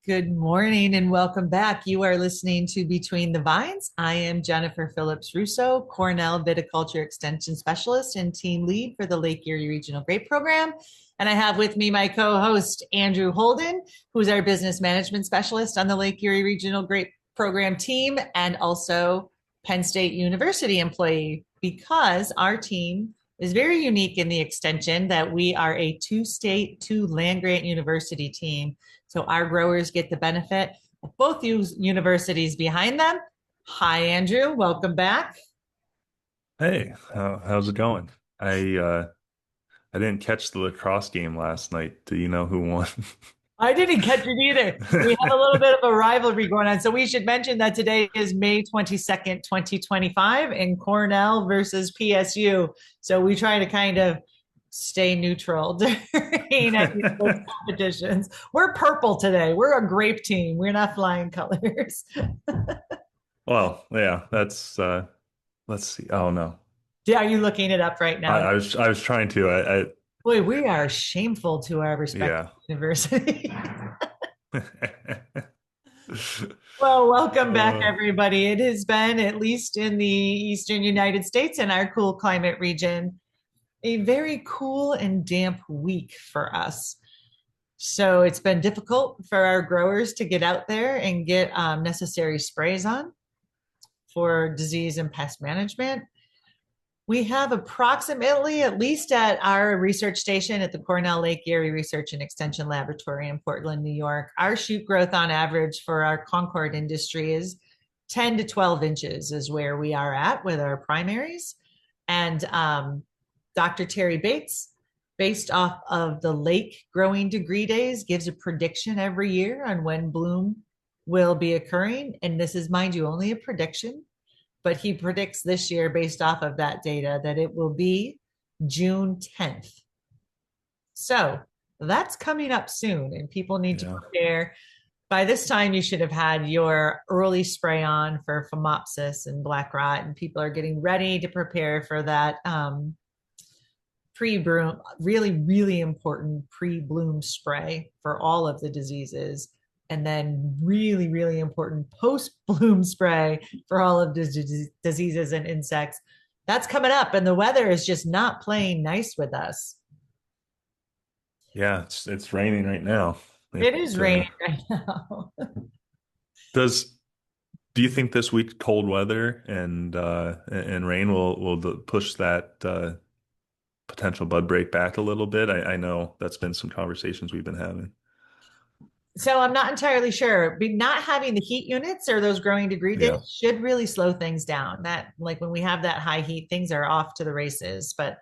Good morning and welcome back. You are listening to Between the Vines. I am Jennifer Phillips Russo, Cornell Viticulture Extension Specialist and Team Lead for the Lake Erie Regional Grape Program. And I have with me my co-host, Andrew Holden, who's our Business Management Specialist on the Lake Erie Regional Grape Program team, and also Penn State University employee, because our team is very unique in the extension that we are a two-state, two land-grant university team. So our growers get the benefit of both universities behind them. Hi, Andrew. Welcome back. Hey, how's it going? I didn't catch the lacrosse game last night. Do you know who won? I didn't catch it either. We have a little bit of a rivalry going on. So we should mention that today is May 22nd, 2025, and Cornell versus PSU. So we try to kind of stay neutral during any of those competitions. We're purple today. We're a grape team. We're not flying colors. Well, yeah, that's let's see. Oh no. Yeah, are you looking it up right I, now? I was trying to. Boy, we are shameful to our respective Yeah. university. Well, welcome back, Uh, everybody. It has been, at least in the Eastern United States and our cool climate region, a very cool and damp week for us. So it's been difficult for our growers to get out there and get necessary sprays on for disease and pest management. We have approximately, at least at our research station at the Cornell Lake Erie Research and Extension Laboratory in Portland, New York, our shoot growth on average for our Concord industry is 10 to 12 inches is where we are at with our primaries. And Dr. Terry Bates, based off of the lake growing degree days, gives a prediction every year on when bloom will be occurring. And this is, mind you, only a prediction, but he predicts this year based off of that data that it will be June 10th. So that's coming up soon, and people need to yeah. prepare. By this time, you should have had your early spray on for phomopsis and black rot, and people are getting ready to prepare for that pre-bloom, really, really important pre-bloom spray for all of the diseases. And then really, really important post-bloom spray for all of the diseases and insects. That's coming up, and the weather is just not playing nice with us. Yeah, it's raining right now. It It is raining right now. does do you think this week cold weather and rain will push that potential bud break back a little bit? I know that's been some conversations we've been having. So I'm not entirely sure. But not having the heat units or those growing degree days Yeah. should really slow things down. That, like, when we have that high heat, things are off to the races. But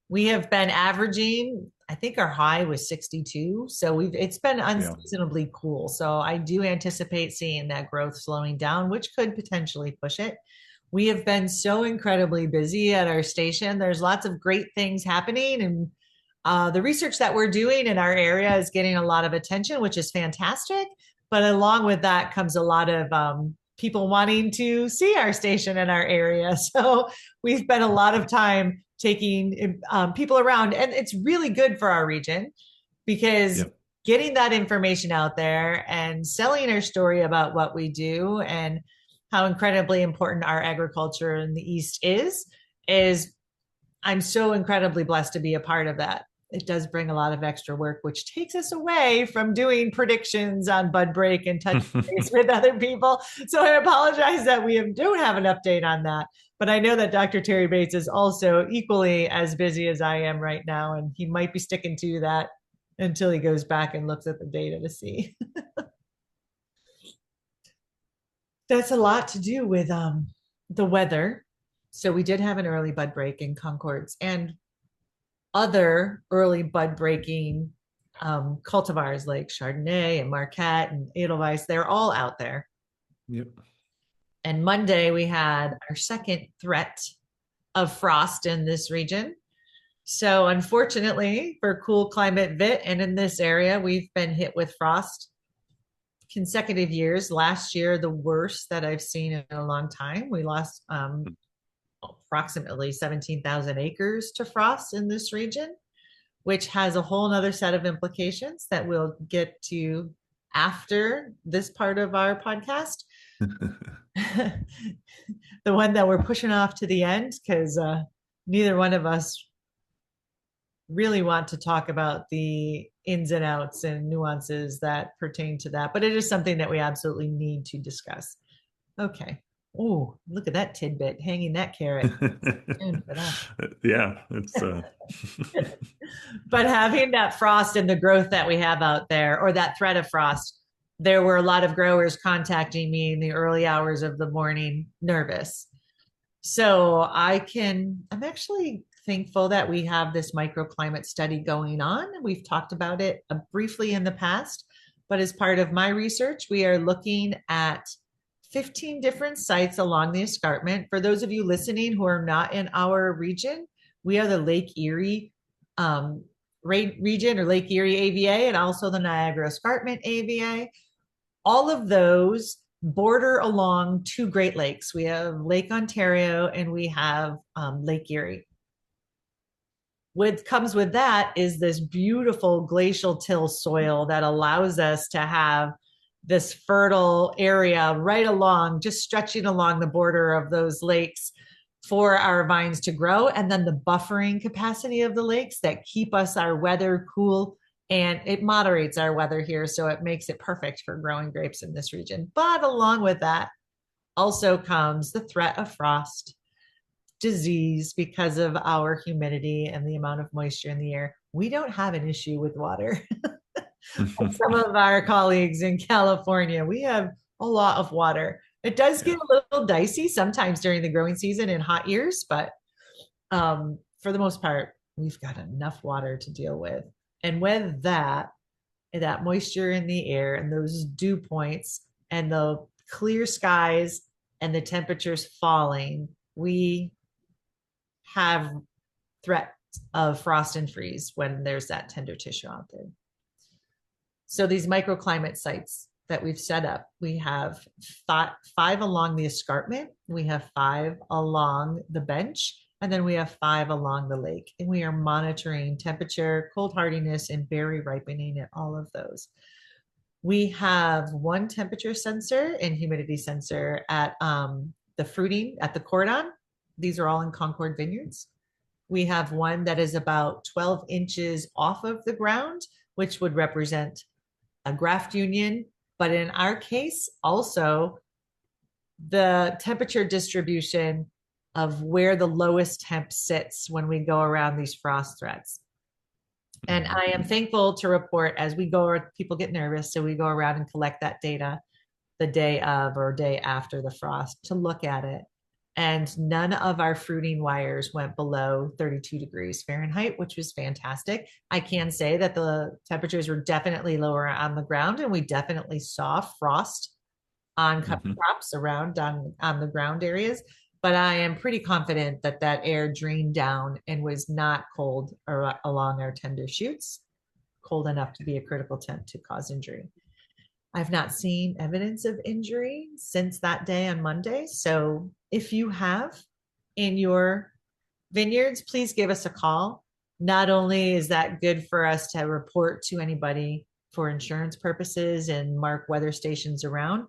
we have been averaging, I think our high was 62. So it's been Yeah. unseasonably cool. So I do anticipate seeing that growth slowing down, which could potentially push it. We have been so incredibly busy at our station. There's lots of great things happening, and the research that we're doing in our area is getting a lot of attention, which is fantastic. But along with that comes a lot of people wanting to see our station in our area. So we've spent a lot of time taking people around, and it's really good for our region because Yeah. getting that information out there and selling our story about what we do and how incredibly important our agriculture in the East is I'm so incredibly blessed to be a part of that. It does bring a lot of extra work, which takes us away from doing predictions on bud break and touch base with other people. So I apologize that don't have an update on that. But I know that Dr. Terry Bates is also equally as busy as I am right now, and he might be sticking to that until he goes back and looks at the data to see. That's a lot to do with the weather. So we did have an early bud break in Concords, and other early bud breaking cultivars like Chardonnay and Marquette and Edelweiss. They're all out there. Yep. And Monday we had our second threat of frost in this region. So unfortunately for cool climate vit and in this area, we've been hit with frost consecutive years. Last year, the worst that I've seen in a long time. We lost approximately 17,000 acres to frost in this region, which has a whole other set of implications that we'll get to after this part of our podcast. The one that we're pushing off to the end because neither one of us really want to talk about the ins and outs and nuances that pertain to that, but it is something that we absolutely need to discuss. Okay. Oh, look at that tidbit, hanging that carrot. For that. Yeah, it's But having that frost and the growth that we have out there, or that threat of frost, there were a lot of growers contacting me in the early hours of the morning, nervous. So I'm actually thankful that we have this microclimate study going on. We've talked about it briefly in the past, but as part of my research, we are looking at 15 different sites along the escarpment. For those of you listening who are not in our region, we are the Lake Erie region, or Lake Erie AVA, and also the Niagara Escarpment AVA. All of those border along two Great Lakes. We have Lake Ontario and we have Lake Erie. What comes with that is this beautiful glacial till soil that allows us to have this fertile area right along, just stretching along the border of those lakes for our vines to grow. And then the buffering capacity of the lakes that keep us our weather cool, and it moderates our weather here. So it makes it perfect for growing grapes in this region. But along with that also comes the threat of frost, disease because of our humidity and the amount of moisture in the air. We don't have an issue with water. Some of our colleagues in California, we have a lot of water. It does get a little dicey sometimes during the growing season in hot years, but for the most part, we've got enough water to deal with. And with that moisture in the air and those dew points and the clear skies and the temperatures falling, we have threat of frost and freeze when there's that tender tissue out there. So these microclimate sites that we've set up, we have five along the escarpment, we have 5 along the bench, and then we have 5 along the lake. And we are monitoring temperature, cold hardiness, and berry ripening at all of those. We have 1 temperature sensor and humidity sensor at the fruiting at the cordon. These are all in Concord Vineyards. We have 1 that is about 12 inches off of the ground, which would represent a graft union. But in our case, also the temperature distribution of where the lowest temp sits when we go around these frost threats. And I am thankful to report as we go, people get nervous, so we go around and collect that data the day of or day after the frost to look at it. And none of our fruiting wires went below 32 degrees Fahrenheit, which was fantastic. I can say that the temperatures were definitely lower on the ground, and we definitely saw frost on cover crops around on the ground areas. But I am pretty confident that that air drained down and was not cold along our tender shoots, cold enough to be a critical temp to cause injury. I've not seen evidence of injury since that day on Monday. So if you have in your vineyards, please give us a call. Not only is that good for us to report to anybody for insurance purposes and mark weather stations around,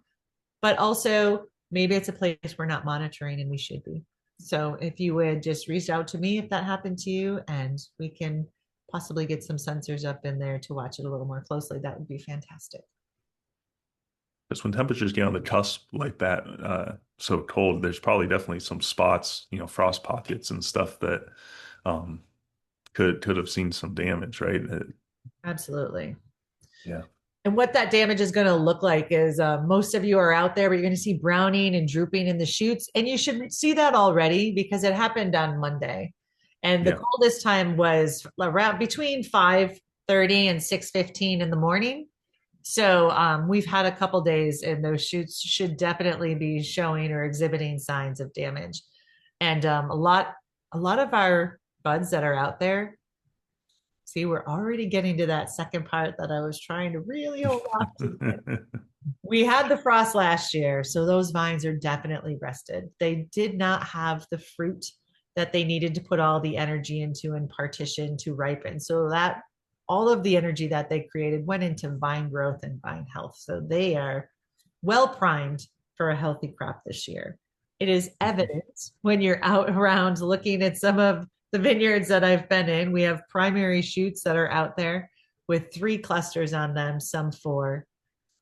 but also maybe it's a place we're not monitoring and we should be. So if you would just reach out to me if that happened to you, and we can possibly get some sensors up in there to watch it a little more closely, that would be fantastic. Because when temperatures get on the cusp like that, so cold, there's probably definitely some spots, frost pockets and stuff that could have seen some damage, right? Absolutely. Yeah. And what that damage is going to look like is most of you are out there, but you're going to see browning and drooping in the shoots. And you should see that already because it happened on Monday. And the coldest time was around between 5:30 and 6:15 in the morning. So we've had a couple days, and those shoots should definitely be showing or exhibiting signs of damage. And a lot of our buds that are out there, see, we're already getting to that second part that I was trying to really hold off to. We had the frost last year, so those vines are definitely rested. They did not have the fruit that they needed to put all the energy into and partition to ripen. So that all of the energy that they created went into vine growth and vine health. So they are well primed for a healthy crop this year. It is evident when you're out around looking at some of the vineyards that I've been in. We have primary shoots that are out there with 3 clusters on them, some 4.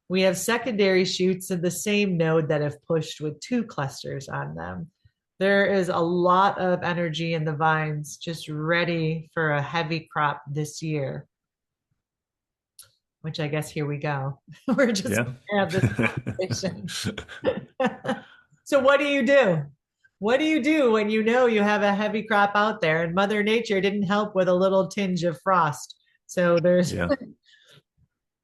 We have secondary shoots in the same node that have pushed with 2 clusters on them. There is a lot of energy in the vines just ready for a heavy crop this year, which I guess here we go. We're just Yeah. going to have this conversation. So what do you do? What do you do when you know you have a heavy crop out there and Mother Nature didn't help with a little tinge of frost? So there's Yeah.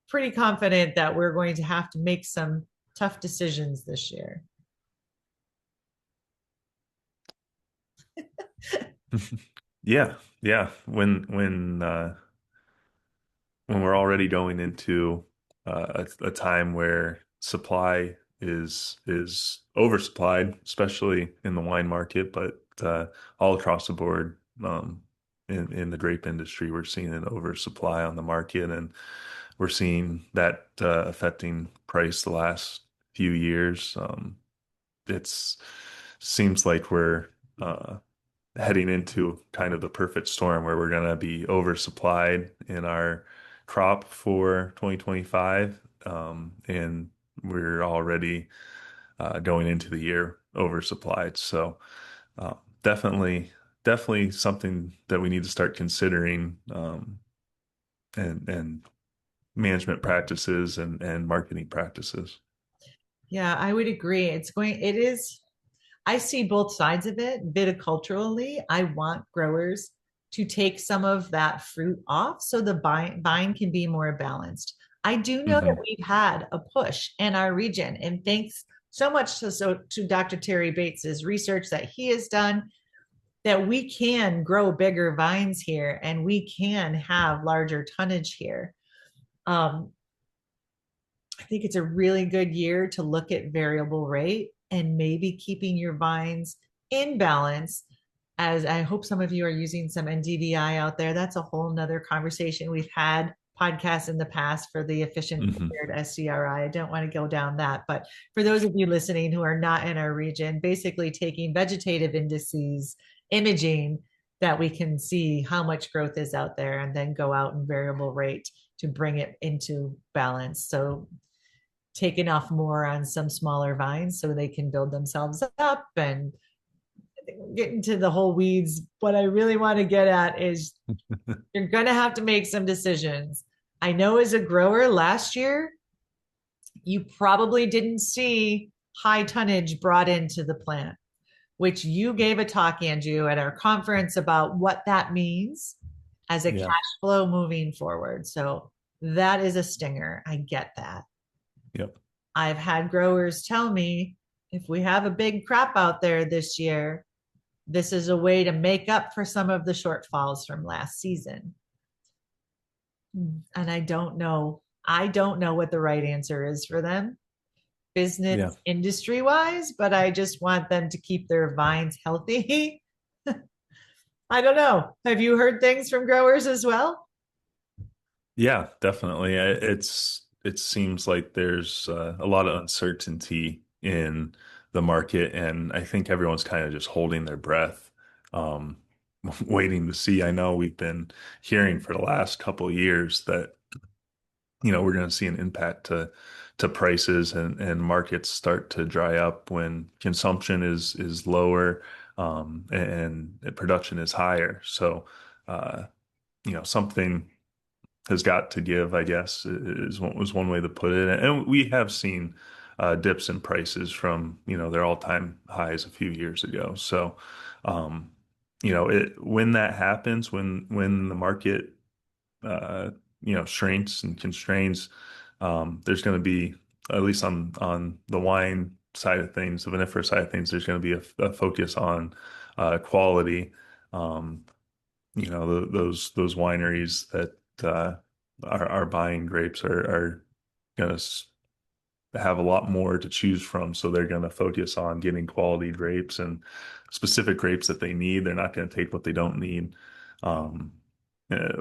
pretty confident that we're going to have to make some tough decisions this year. Yeah. Yeah. When we're already going into a time where supply is oversupplied, especially in the wine market, but all across the board, in the grape industry, we're seeing an oversupply on the market, and we're seeing that affecting price the last few years. It's seems like we're heading into kind of the perfect storm where we're going to be oversupplied in our crop for 2025. And we're already going into the year oversupplied. So uh, definitely, definitely something that we need to start considering, and management practices and marketing practices. Yeah, I would agree. It is, I see both sides of it. Viticulturally, I want growers to take some of that fruit off so the vine can be more balanced. I do know that Hmm. we've had a push in our region, and thanks so much to Dr. Terry Bates's research that he has done, that we can grow bigger vines here and we can have larger tonnage here. Um, I think it's a really good year to look at variable rate and maybe keeping your vines in balance. As I hope some of you are using some NDVI out there. That's a whole nother conversation. We've had podcasts in the past for the efficient Hmm. vineyard SCRI. I don't want to go down that, but for those of you listening who are not in our region, basically taking vegetative indices, imaging, that we can see how much growth is out there and then go out in variable rate to bring it into balance. So taking off more on some smaller vines so they can build themselves up and get into the whole weeds. What I really want to get at is you're going to have to make some decisions. I know as a grower last year, you probably didn't see high tonnage brought into the plant, which you gave a talk, Andrew, at our conference about what that means as a cash Yeah. flow moving forward. So that is a stinger. I get that. Yep. I've had growers tell me if we have a big crop out there this year, this is a way to make up for some of the shortfalls from last season. And I don't know. I don't know what the right answer is for them, business Yeah. industry wise, but I just want them to keep their vines healthy. I don't know. Have you heard things from growers as well? Yeah, definitely. It seems like there's a lot of uncertainty in the market, and I think everyone's kind of just holding their breath, um, waiting to see. I know we've been hearing for the last couple of years that we're going to see an impact to prices, and markets start to dry up when consumption is lower, and production is higher. So, uh, something has got to give, I guess, was one way to put it. And we have seen dips in prices from, their all-time highs a few years ago. So, um, when that happens, when the market, uh, shrinks and constrains, there's going to be, at least on the wine side of things, the vinifera side of things, there's going to be a focus on quality. Um, those wineries that are buying grapes are going to have a lot more to choose from, so they're going to focus on getting quality grapes and specific grapes that they need. They're not going to take what they don't need. Um,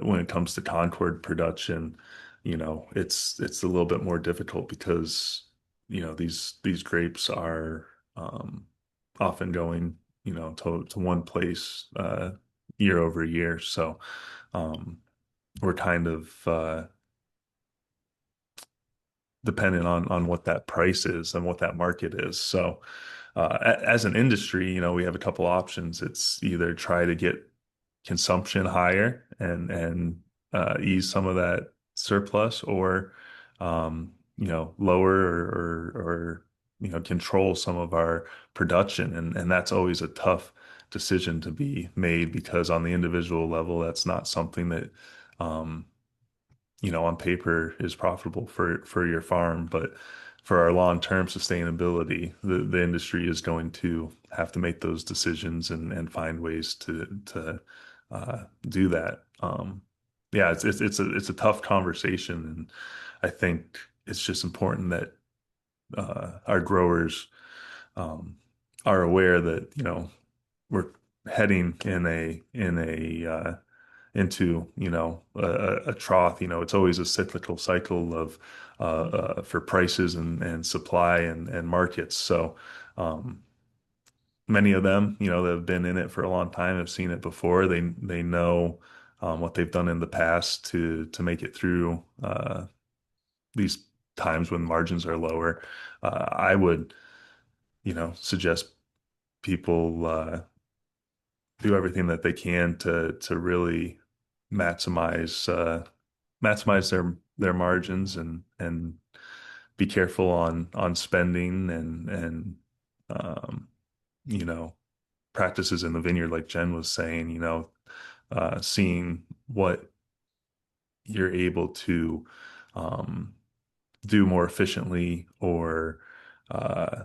when it comes to Concord production, it's a little bit more difficult because, these grapes are often going, to one place year over year. So um, we're kind of dependent on what that price is and what that market is. So as an industry, we have a couple options. It's either try to get consumption higher and ease some of that surplus, or lower or control some of our production, and that's always a tough decision to be made because on the individual level, that's not something that um, on paper is profitable for your farm, but for our long-term sustainability, the industry is going to have to make those decisions and find ways to do that. Yeah, it's a tough conversation, and I think it's just important that our growers um, are aware that we're heading into a trough. It's always a cyclical cycle of for prices and supply and markets. So um, many of them, that have been in it for a long time, have seen it before. They know what they've done in the past to make it through these times when margins are lower. I would suggest people do everything that they can to really maximize maximize their margins and be careful on spending and um, you know practices in the vineyard, like Jen was saying, seeing what you're able to um, do more efficiently or uh,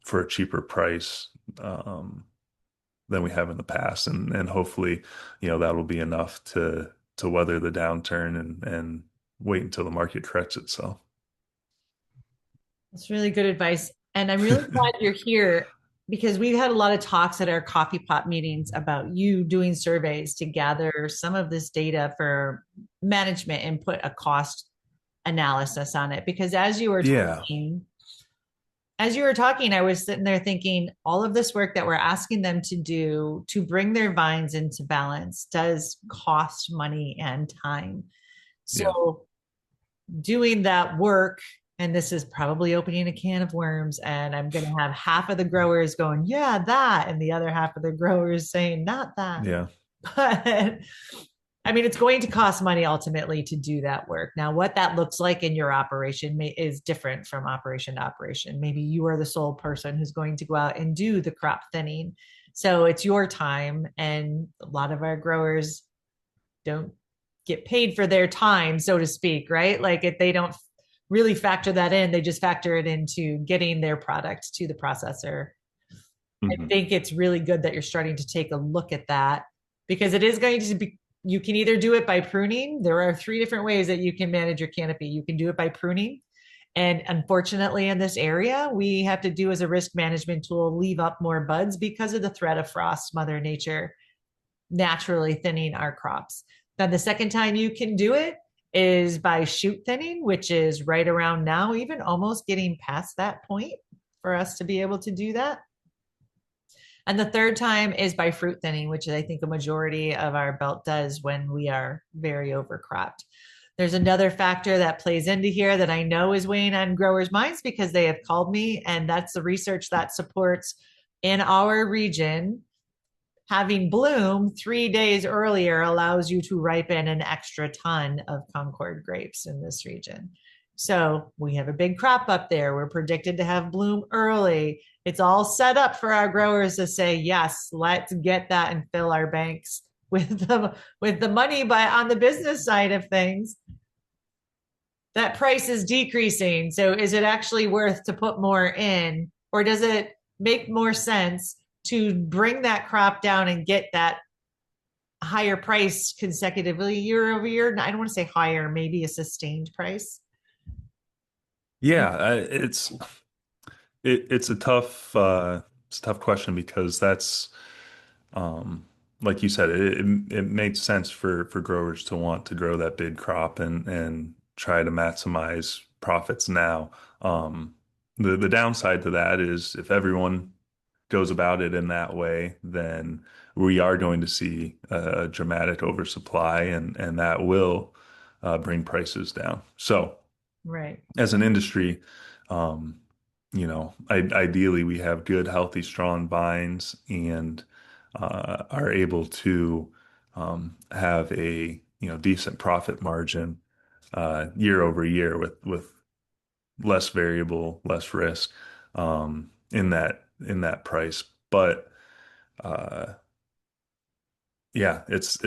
for a cheaper price than we have in the past, and hopefully, that'll be enough to weather the downturn and wait until the market corrects itself. That's really good advice. And I'm really glad you're here because we've had a lot of talks at our coffee pot meetings about you doing surveys to gather some of this data for management and put a cost analysis on it. Because Yeah, as you were talking, I was sitting there thinking all of this work that we're asking them to do to bring their vines into balance does cost money and time. yeah, So doing that work, and this is probably opening a can of worms, and I'm going to have half of the growers going, yeah, that, and the other half of the growers saying, not that. yeah, But I mean, it's going to cost money ultimately to do that work. Now, what that looks like in your operation is different from operation to operation. Maybe you are the sole person who's going to go out and do the crop thinning. So it's your time. And a lot of our growers don't get paid for their time, so to speak, right? Like if they don't really factor that in, they just factor it into getting their product to the processor. I hmm think it's really good that you're starting to take a look at that because it is going to be, you can either do it by pruning. There are three different ways that you can manage your canopy. You can do it by pruning. And unfortunately, in this area, we have to do as a risk management tool, leave up more buds because of the threat of frost, Mother Nature naturally thinning our crops. Then the second time you can do it is by shoot thinning, which is right around now, even almost getting past that point for us to be able to do that. And the third time is by fruit thinning, which is, I think, a majority of our belt does when we are very overcropped. There's another factor that plays into here that I know is weighing on growers' minds because they have called me, and that's the research that supports in our region. Having bloom 3 days earlier allows you to ripen an extra ton of Concord grapes in this region. So we have a big crop up there. We're predicted to have bloom early. It's all set up for our growers to say, yes, let's get that and fill our banks with the money by on the business side of things. That price is decreasing. So is it actually worth to put more in, or does it make more sense to bring that crop down and get that higher price consecutively year over year? I don't want to say higher, maybe a sustained price. yeah. It's a tough question because that's like you said, it made sense for growers to want to grow that big crop and try to maximize profits now. Um, the downside to that is if everyone goes about it in that way, then we are going to see a dramatic oversupply, and that will bring prices down. So, Right. as an industry, um, ideally we have good, healthy, strong vines and are able to have a decent profit margin year over year with less variable, less risk in that price. But uh, yeah, it's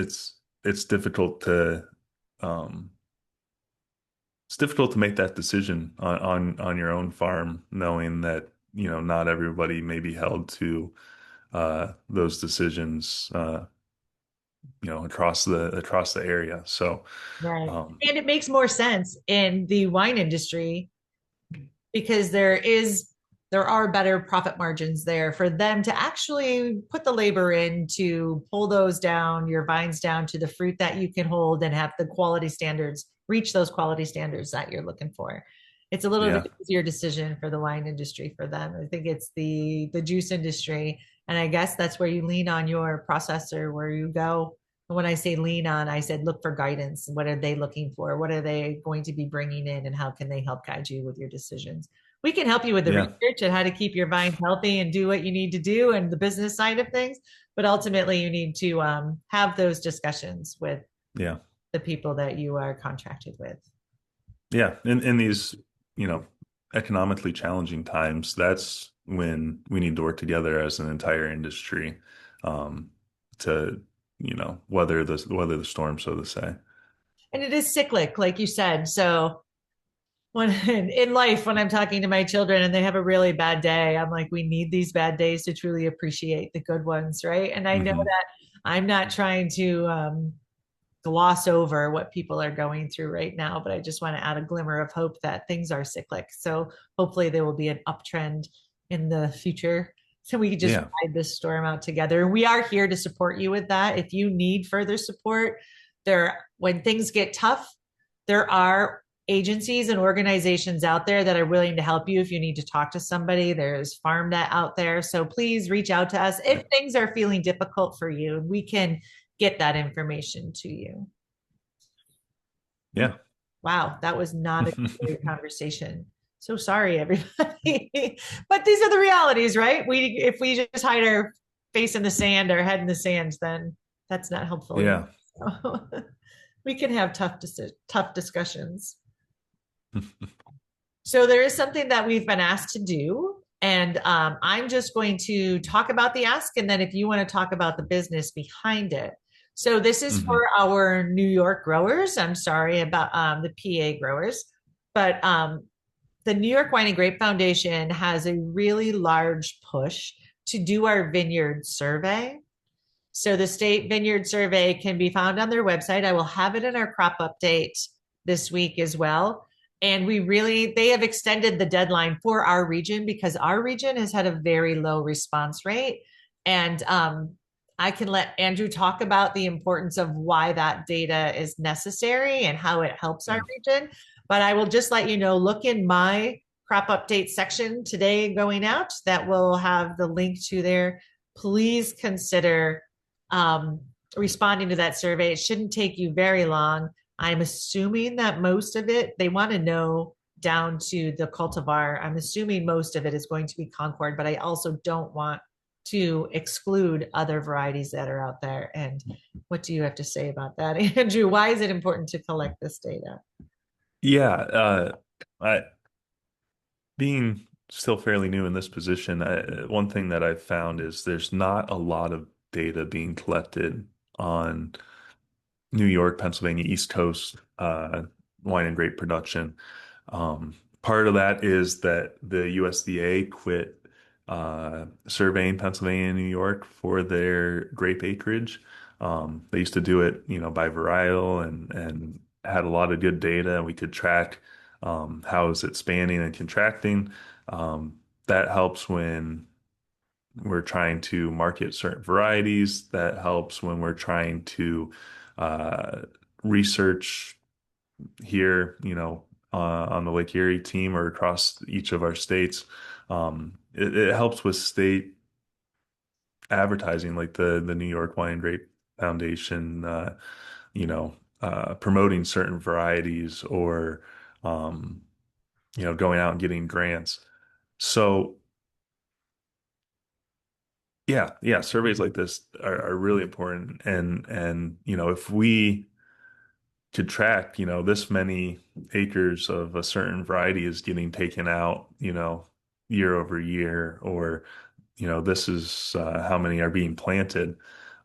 difficult to um, it's difficult to make that decision on your own farm, knowing that not everybody may be held to those decisions across the area. So Right. um, And it makes more sense in the wine industry because there are better profit margins there for them to actually put the labor in to pull those down, your vines down to the fruit that you can hold and have the quality standards, reach those quality standards that you're looking for. It's a little bit yeah, easier decision for the wine industry for them. I think it's the juice industry. And I guess that's where you lean on your processor, where you go. When I say lean on, I said look for guidance. What are they looking for? What are they going to be bringing in, and how can they help guide you with your decisions? We can help you with the yeah, research and how to keep your vines healthy and do what you need to do and the business side of things. But ultimately, you need to have those discussions with yeah, the people that you are contracted with. yeah. In these you know economically challenging times, that's when we need to work together as an entire industry um, to weather the storm, so to say. And it is cyclic, like you said. So when in life, when I'm talking to my children and they have a really bad day, I'm like, we need these bad days to truly appreciate the good ones, right? And I know Hmm. that I'm not trying to gloss over what people are going through right now, but I just want to add a glimmer of hope that things are cyclic. So hopefully there will be an uptrend in the future. So we can just Yeah, ride this storm out together. We are here to support you with that. If you need further support, when things get tough, there are agencies and organizations out there that are willing to help you if you need to talk to somebody. There's FarmNet out there. So please reach out to us if things are feeling difficult for you. We can get that information to you. yeah. Wow, that was not a great conversation. So sorry, everybody. But these are the realities, right? If we just hide our face in the sand, our head in the sand, then that's not helpful either. Yeah. So we can have tough discussions. So there is something that we've been asked to do. And I'm just going to talk about the ask. And then if you want to talk about the business behind it. So this is for Hmm. our New York growers. I'm sorry about the PA growers. But the New York Wine and Grape Foundation has a really large push to do our vineyard survey. So the state vineyard survey can be found on their website. I will have it in our crop update this week as well. And they have extended the deadline for our region because our region has had a very low response rate. And I can let Andrew talk about the importance of why that data is necessary and how it helps our Yeah. region. But I will just let you know, look in my crop update section today going out that will have the link to there. Please consider um, responding to that survey. It shouldn't take you very long. I'm assuming that most of it, they want to know down to the cultivar. I'm assuming most of it is going to be Concord, but I also don't want to exclude other varieties that are out there. And what do you have to say about that, Andrew? Why is it important to collect this data? Yeah. I being still fairly new in this position, one thing that I've found is there's not a lot of data being collected on New York, Pennsylvania, East Coast wine and grape production. Part of that is that the USDA quit surveying Pennsylvania and New York for their grape acreage. They used to do it, by varietal and had a lot of good data, and we could track how is it expanding and contracting. That helps when we're trying to market certain varieties. That helps when we're trying to uh, research here, on the Lake Erie team or across each of our states. It helps with state advertising, like the New York Wine and Grape Foundation, promoting certain varieties or, um, going out and getting grants. So yeah, surveys like this are really important. And, if we could track, this many acres of a certain variety is getting taken out, year over year, or, this is how many are being planted.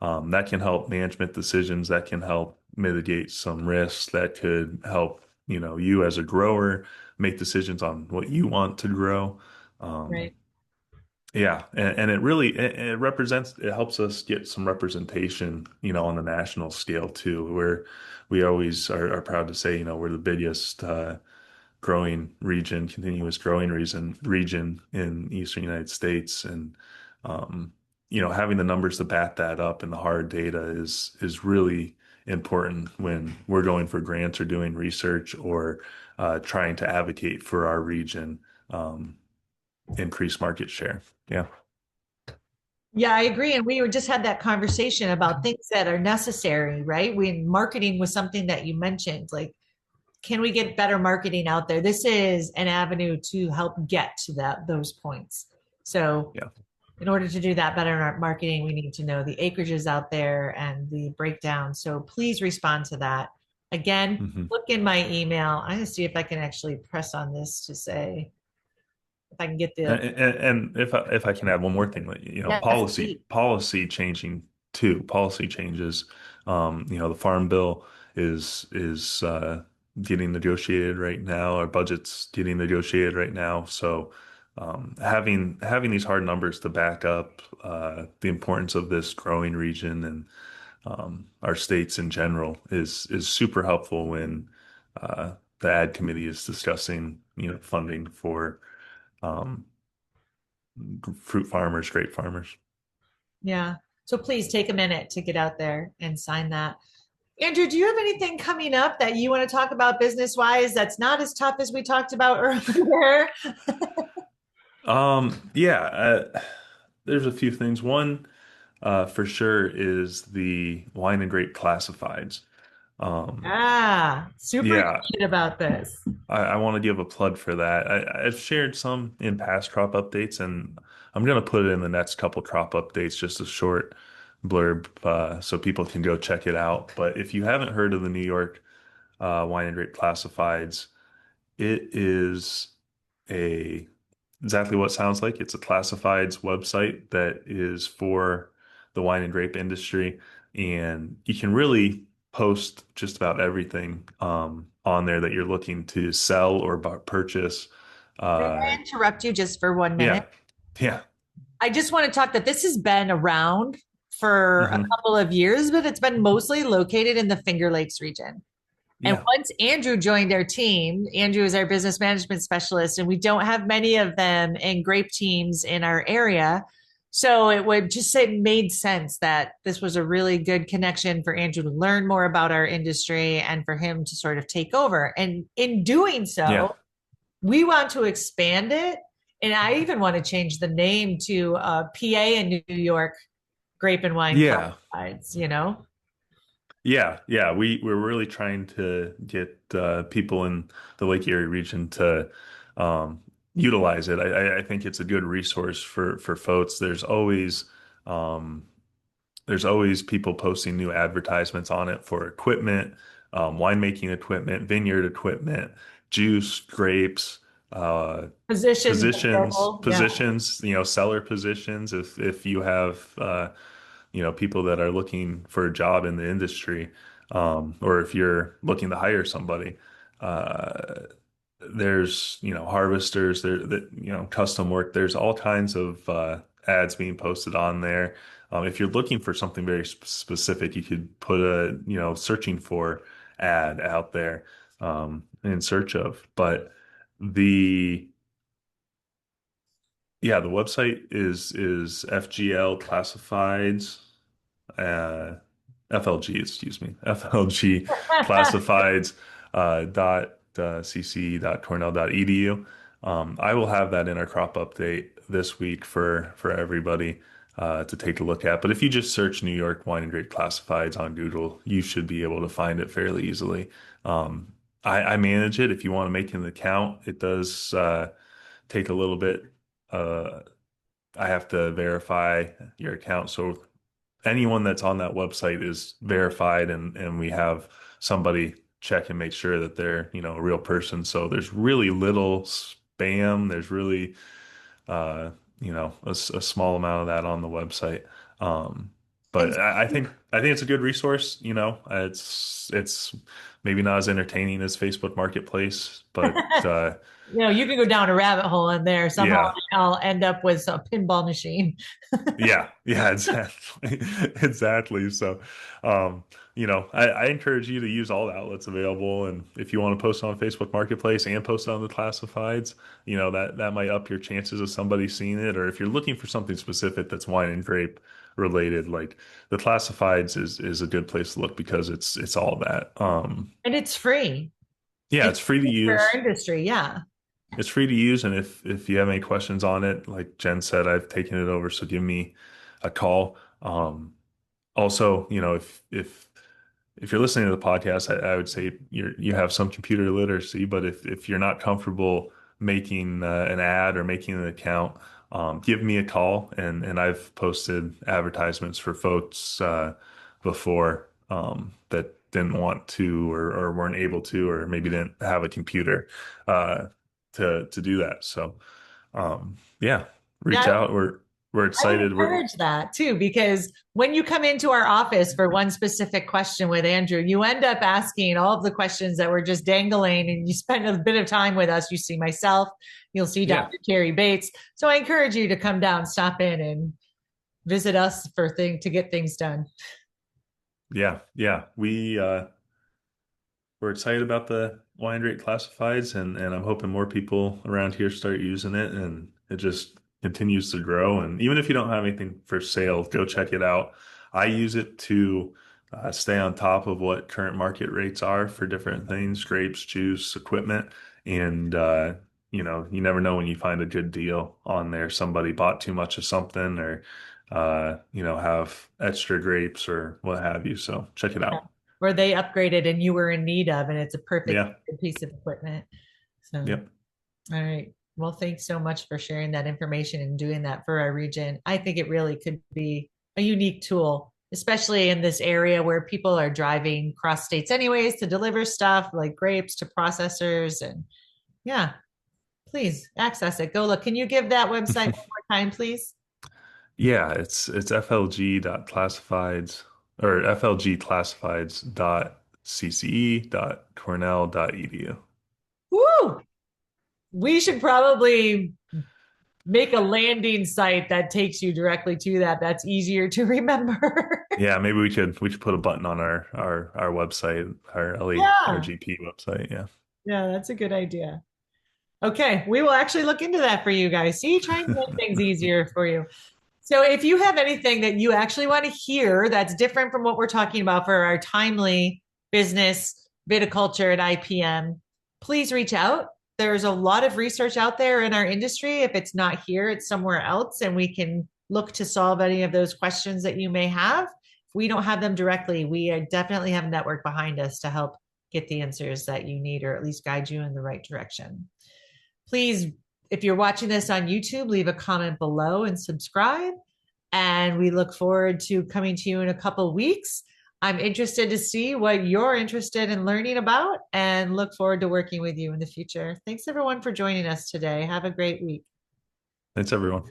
That can help management decisions. That can help mitigate some risks. That could help, you as a grower make decisions on what you want to grow. Um, Right. yeah, and it helps us get some representation, on the national scale too, where we always are proud to say, we're the biggest continuous growing region in Eastern United States. And um, having the numbers to back that up and the hard data is really important when we're going for grants or doing research or trying to advocate for our region, increase market share. Yeah. Yeah, I agree. And we just had that conversation about things that are necessary, right? When marketing was something that you mentioned, like, can we get better marketing out there? This is an avenue to help get to those points. So Yeah. in order to do that better marketing, we need to know the acreages out there and the breakdown. So please respond to that. Again, hmm look in my email. I'm going to see if I can actually press on this to say if I can get the And if I can add one more thing, like, yes, please. policy changing too, policy changes. The Farm Bill is getting negotiated right now. Our budget's getting negotiated right now. So having these hard numbers to back up the importance of this growing region and our states in general is super helpful when the ad committee is discussing funding for um, fruit farmers, grape farmers. Yeah. So please take a minute to get out there and sign that. Andrew, do you have anything coming up that you want to talk about business wise that's not as tough as we talked about earlier? Yeah, there's a few things. One, for sure is the wine and grape classifieds. Um, Ah, super yeah, excited about this. I want to give a plug for that. I've shared some in past crop updates, and I'm going to put it in the next couple crop updates, just a short blurb, so people can go check it out. But if you haven't heard of the New York wine and grape classifieds, it is a exactly what it sounds like. It's a classifieds website that is for the wine and grape industry, and you can really post just about everything on there that you're looking to sell or purchase. May Uh, I interrupt you just for 1 minute? yeah, yeah, I just want to talk that this has been around for a hmm couple of years, but it's been mostly located in the Finger Lakes region. And yeah, once Andrew joined our team, Andrew is our business management specialist, and we don't have many of them in grape teams in our area. So it would just say made sense that this was a really good connection for Andrew to learn more about our industry and for him to sort of take over. And in doing yeah, so, we want to expand it. And I even want to change the name to PA and New York Grape and Wine yeah. Classifieds, you know? Yeah. We're really trying to get people in the Lake Erie region to um, utilize it. I think it's a good resource for folks. Um, there's always people posting new advertisements on it for equipment, winemaking equipment, vineyard equipment, juice, grapes, uh, Positions positions, available. Yeah. positions, seller positions. If you have people that are looking for a job in the industry, or if you're looking to hire somebody, uh, there's harvesters there that custom work. There's all kinds of ads being posted on there. If you're looking for something very specific, you could put a searching for ad out there in search of. But the Yeah, the website is FGL Classifieds, FLG, excuse me, FLG Classifieds dot cc dot cornell dot edu. I will have that in our crop update this week for everybody to take a look at. But if you just search New York wine and grape classifieds on Google, you should be able to find it fairly easily. I manage it. If you want to make an account, it does take a little bit. Uh, I have to verify your account. So anyone that's on that website is verified and we have somebody check and make sure that they're, a real person. So there's really little spam. There's really, uh, a small amount of that on the website. And But I think it's a good resource. It's maybe not as entertaining as Facebook Marketplace, but you can go down a rabbit hole in there. Somehow yeah. I'll end up with a pinball machine. Yeah, exactly. Exactly. So, I encourage you to use all the outlets available. And if you want to post on Facebook Marketplace and post on the classifieds, that might up your chances of somebody seeing it. Or if you're looking for something specific that's wine and grape related, like the classifieds is a good place to look because it's all that. And it's free. Yeah, It's it's free to free for our use. industry. Yeah. It's free to use, and if you have any questions on it, like Jen said, I've taken it over, so give me a call. Also, if you're listening to the podcast, I would say you have some computer literacy, but if you're not comfortable making an ad or making an account, give me a call, and I've posted advertisements for folks before that didn't want to or weren't able to or maybe didn't have a computer uh, to do that. So yeah, reach Yeah. out. We're I would excited. We're encourage that too, because when you come into our office for one specific question with Andrew, you end up asking all of the questions that were just dangling, and you spend a bit of time with us. You see myself, you'll see yeah. Dr. Carrie Bates. So I encourage you to come down, stop in, and visit us to get things done. Yeah. We're excited about the wine rate classifieds and I'm hoping more people around here start using it and it just continues to grow. And even if you don't have anything for sale, go check it out. I use it to stay on top of what current market rates are for different things, grapes, juice, equipment. And, you never know when you find a good deal on there. Somebody bought too much of something or, have extra grapes or what have you. So check it out. Where they upgraded and you were in need of, and it's a perfect Yeah. piece of equipment. So, Yep. all right. Well, thanks so much for sharing that information and doing that for our region. I think it really could be a unique tool, especially in this area where people are driving cross states anyways to deliver stuff like grapes to processors. And yeah, please access it. Go look. Can you give that website one more time, please? Yeah, it's flg.classifieds or flgclassifieds.cce.cornell.edu. Woo! We should probably make a landing site that takes you directly to that. That's easier to remember. Yeah, maybe we could put a button on our website, our Yeah. LERGP website. Yeah. Yeah, that's a good idea. Okay, we will actually look into that for you guys. See, trying to make things easier for you. So, if you have anything that you actually want to hear that's different from what we're talking about for our timely business, viticulture, and IPM, please reach out. There's a lot of research out there in our industry. If it's not here, it's somewhere else, and we can look to solve any of those questions that you may have. If we don't have them directly, we definitely have a network behind us to help get the answers that you need or at least guide you in the right direction. Please, if you're watching this on YouTube, leave a comment below and subscribe. And we look forward to coming to you in a couple of weeks. I'm interested to see what you're interested in learning about and look forward to working with you in the future. Thanks everyone for joining us today. Have a great week. Thanks, everyone.